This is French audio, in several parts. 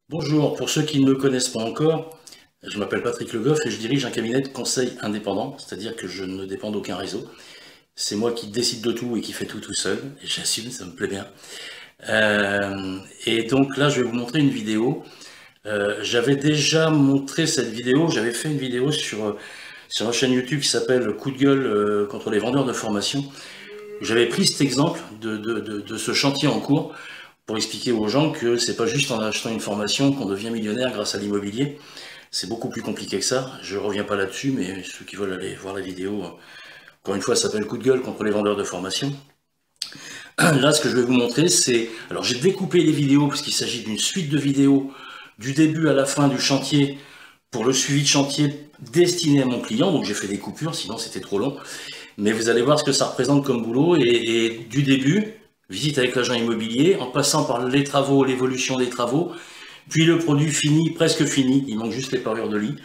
Bonjour, pour ceux qui ne me connaissent pas encore, je m'appelle Patrick Le Goff et je dirige un cabinet de conseil indépendant, c'est-à-dire que je ne dépends d'aucun réseau. C'est moi qui décide de tout et qui fais tout seul, et j'assume, ça me plaît bien. Et donc là, je vais vous montrer une vidéo. J'avais déjà montré cette vidéo, j'avais fait une vidéo sur ma chaîne YouTube qui s'appelle Coup de gueule contre les vendeurs de formation. J'avais pris cet exemple de ce chantier en cours pour expliquer aux gens que c'est pas juste en achetant une formation qu'on devient millionnaire grâce à l'immobilier. C'est beaucoup plus compliqué que ça. Je reviens pas là-dessus, mais ceux qui veulent aller voir la vidéo, encore une fois, ça s'appelle Coup de gueule contre les vendeurs de formation. Là, ce que je vais vous montrer, c'est... Alors, j'ai découpé les vidéos parce qu'il s'agit d'une suite de vidéos du début à la fin du chantier pour le suivi de chantier destiné à mon client. Donc, j'ai fait des coupures, sinon c'était trop long. Mais vous allez voir ce que ça représente comme boulot. Et du début, visite avec l'agent immobilier, en passant par les travaux, l'évolution des travaux, puis le produit fini, presque fini, il manque juste les parures de lit,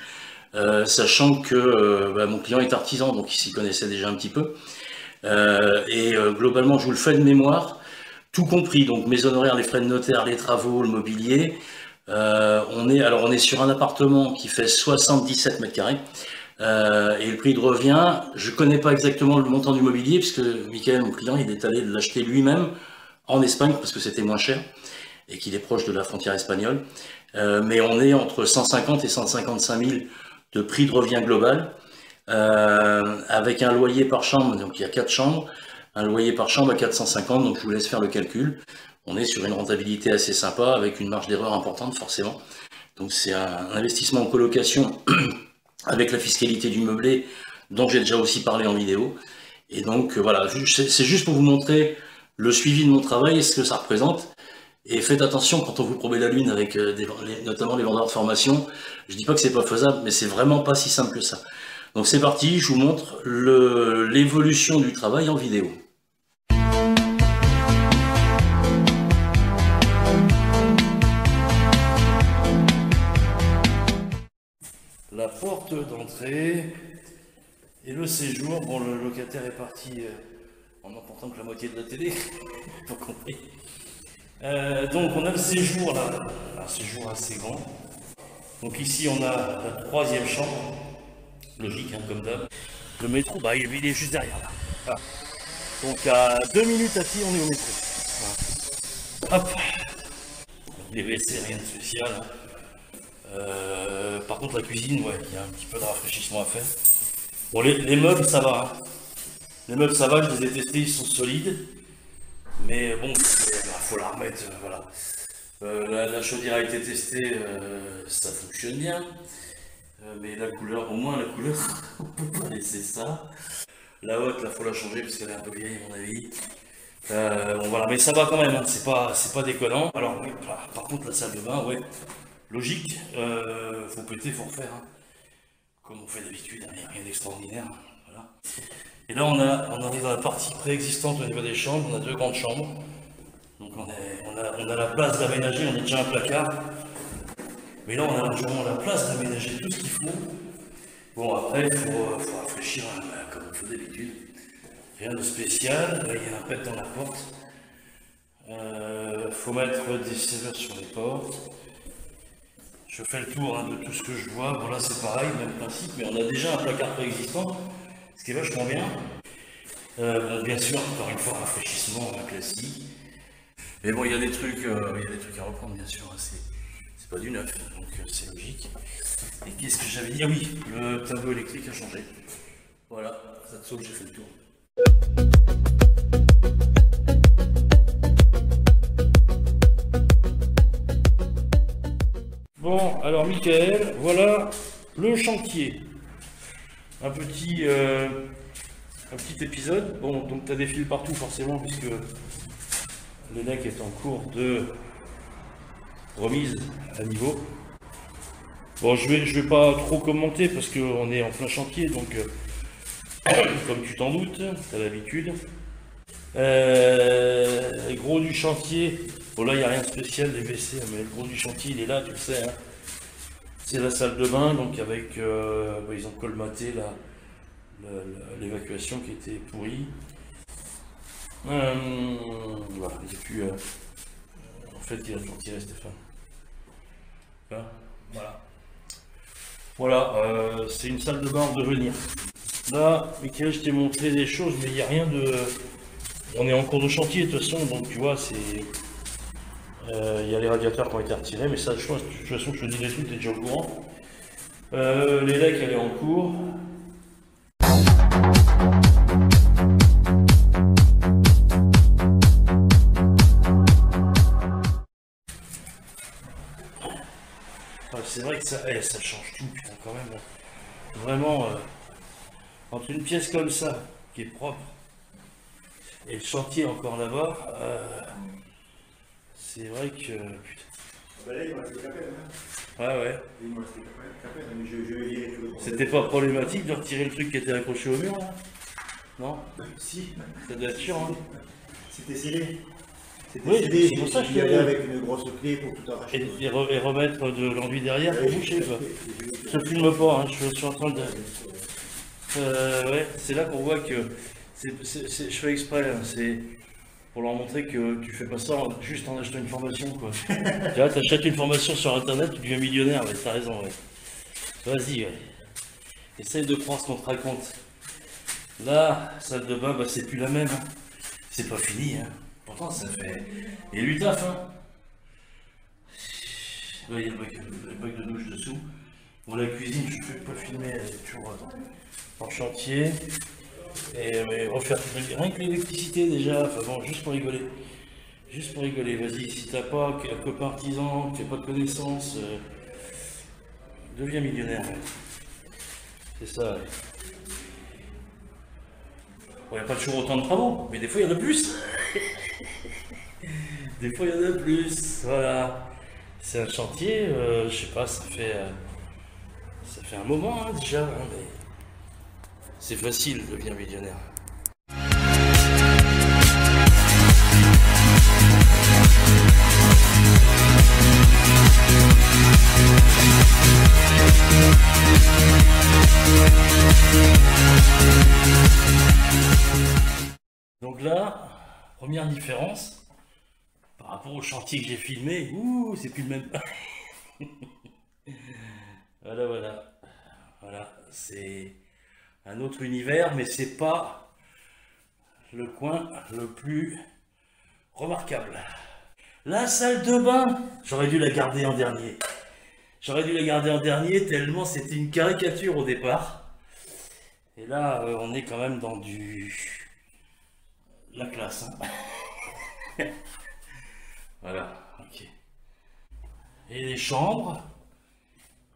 sachant que mon client est artisan, donc il s'y connaissait déjà un petit peu. Globalement, je vous le fais de mémoire, tout compris, donc mes honoraires, les frais de notaire, les travaux, le mobilier. On est sur un appartement qui fait 77 mètres carrés. Et le prix de revient, je ne connais pas exactement le montant du mobilier, puisque Michael, mon client, il est allé l'acheter lui-même en Espagne, parce que c'était moins cher, et qu'il est proche de la frontière espagnole. Mais on est entre 150 et 155 000 de prix de revient global, avec un loyer par chambre, donc il y a 4 chambres, un loyer par chambre à 450, donc je vous laisse faire le calcul. On est sur une rentabilité assez sympa, avec une marge d'erreur importante, forcément. Donc c'est un investissement en colocation avec la fiscalité du meublé, dont j'ai déjà aussi parlé en vidéo. Et donc voilà, c'est juste pour vous montrer le suivi de mon travail et ce que ça représente. Et faites attention quand on vous promet la lune avec notamment les vendeurs de formation. Je dis pas que c'est pas faisable, mais c'est vraiment pas si simple que ça. Donc c'est parti, je vous montre l'évolution du travail en vidéo. La porte d'entrée et le séjour. Bon, le locataire est parti en emportant que la moitié de la télé, pas compris. Donc on a le séjour là, un séjour assez grand. Donc ici on a la troisième chambre, logique hein, comme d'hab. Le métro, il est juste derrière là. Voilà. Donc à 2 minutes à pied on est au métro. Voilà. Hop. Les WC, rien de spécial. Par contre la cuisine, ouais, il y a un petit peu de rafraîchissement à faire. Bon les meubles ça va. Hein. Les meubles ça va, je les ai testés, ils sont solides. Mais bon, il faut la remettre, voilà. La chaudière a été testée, ça fonctionne bien. Mais la couleur, au moins la couleur, on peut pas laisser ça. La haute, là, faut la changer parce qu'elle est un peu vieille, à mon avis. Bon, voilà, mais ça va quand même, hein, c'est pas déconnant. Alors, oui, voilà. Par contre, la salle de bain, ouais, logique, faut péter, faut refaire. Hein. Comme on fait d'habitude, hein, rien d'extraordinaire. Hein, voilà. Et là, on arrive à la partie préexistante au niveau des chambres. On a 2 grandes chambres. Donc, on a la place d'aménager, on est déjà un placard. Mais là, on a largement la place d'aménager tout ce qu'il faut. Bon, après, il faut rafraîchir comme on fait d'habitude. Rien de spécial. Là, il y a un pet dans la porte. Faut mettre des serrures sur les portes. Je fais le tour hein, de tout ce que je vois. Bon, là, c'est pareil, même principe, mais on a déjà un placard préexistant, ce qui est vachement bien. Bon, bien sûr, encore une fois, rafraîchissement classique. Mais bon, il y a des trucs à reprendre, bien sûr. Hein, c'est pas du neuf, donc c'est logique. Et qu'est-ce que j'avais dit? Ah oui, le tableau électrique a changé. Voilà, ça te sauve, j'ai fait le tour. Bon, alors Michael, voilà le chantier. Un petit épisode. Bon, donc tu as des fils partout forcément puisque le deck est en cours de remise à niveau. Bon, je vais pas trop commenter parce qu'on est en plein chantier, donc comme tu t'en doutes, tu as l'habitude. Gros du chantier, bon là il n'y a rien de spécial des WC, mais le gros du chantier il est là, tu le sais. Hein. C'est la salle de bain, donc avec ils ont colmaté l'évacuation qui était pourrie. Voilà, et puis en fait il a toujours tiré Stéphane. Hein, voilà. Voilà, c'est une salle de bain en devenir. Là, Michael, je t'ai montré des choses, mais il n'y a rien de... On est en cours de chantier de toute façon, donc tu vois, c'est... Il y a les radiateurs qui ont été retirés, mais ça, de toute façon, je te dis des trucs, tu es déjà au courant. L'élec, elle est en cours. C'est vrai que ça change tout, putain, quand même. Vraiment, entre une pièce comme ça, qui est propre, et le chantier encore là-bas, c'est vrai que... Putain. Bah là, il me reste qu'à peine. Ouais. Il me reste qu'à peine, mais je vais virer tout le monde. C'était pas problématique de retirer le truc qui était accroché au mur, là? Non? Si. Ça doit être sûr, hein? C'était scellé. Oui, c'est pour ça que je y te allais dis. avec une grosse clé pour tout arracher. Et remettre de l'enduit derrière pour boucher, quoi. Je filme pas, hein, je suis en train de... ouais, c'est là qu'on voit que... je fais exprès, hein, c'est pour leur montrer que tu fais pas ça juste en achetant une formation, quoi. Tu vois, t'achètes une formation sur internet, tu deviens millionnaire, ouais, t'as raison, ouais. Vas-y, ouais. Essaye de prendre ce qu'on te raconte. Là, salle de bain, bah, c'est plus la même. Hein. C'est pas fini, hein. Pourtant, ça fait... Et lui taf, hein. Là, il y a le bac de douche dessous. Bon, la cuisine, je ne peux pas filmer, elle est toujours en chantier. Et mais refaire rien que l'électricité déjà, enfin bon, juste pour rigoler. Juste pour rigoler, vas-y, si t'as pas un copain artisan, que tu n'as pas de connaissances, deviens millionnaire. Ouais. C'est ça, ouais. Bon, il n'y a pas toujours autant de travaux, mais des fois il y en a plus. Des fois il y en a plus, voilà. C'est un chantier, je sais pas, ça fait un moment hein, déjà, hein, mais c'est facile de devenir millionnaire. Donc là, première différence, par rapport au chantier que j'ai filmé, ouh, c'est plus le même. Voilà, c'est un autre univers, mais c'est pas le coin le plus remarquable. La salle de bain, j'aurais dû la garder en dernier. Tellement c'était une caricature au départ. Et là, on est quand même dans la classe. Hein. Voilà, ok. Et les chambres,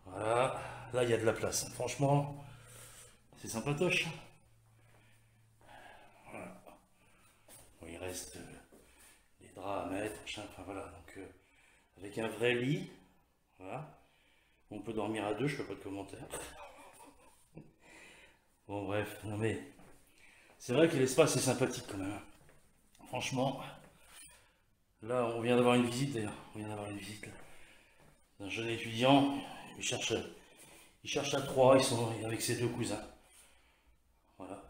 voilà, là il y a de la place. Franchement, c'est sympatoche. Voilà. Bon, il reste les draps à mettre, enfin voilà. Donc, avec un vrai lit, voilà. On peut dormir à deux, je fais pas de commentaires. Bon, bref, non mais. C'est vrai que l'espace est sympathique quand même. Franchement, là on vient d'avoir une visite d'ailleurs. D'un jeune étudiant, il cherche à trois, ils sont avec ses deux cousins. Voilà.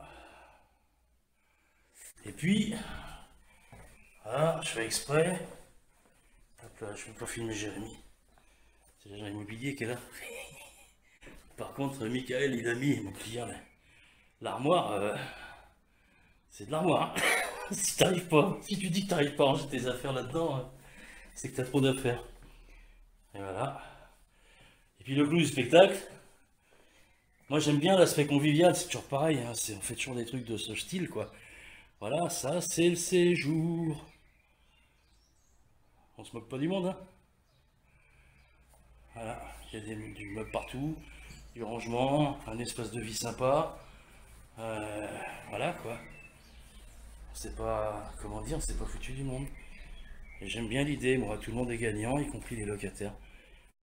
Et puis, voilà, je fais exprès. Hop là, je ne vais pas filmer Jérémy. C'est l'agent immobilier qui est là. Par contre, Michael, il a mis, mon client, l'armoire. C'est de l'armoire. Si t'arrives pas, si tu dis que t'arrives pas à ranger tes affaires là-dedans, c'est que t'as trop d'affaires. Et voilà. Et puis le clou du spectacle. Moi j'aime bien l'aspect convivial, c'est toujours pareil, hein, on fait toujours des trucs de ce style quoi. Voilà, ça c'est le séjour. On se moque pas du monde, hein. Voilà, il y a du meuble partout, du rangement, un espace de vie sympa. Voilà quoi. C'est pas, comment dire, c'est pas foutu du monde. Et j'aime bien l'idée, moi, tout le monde est gagnant, y compris les locataires.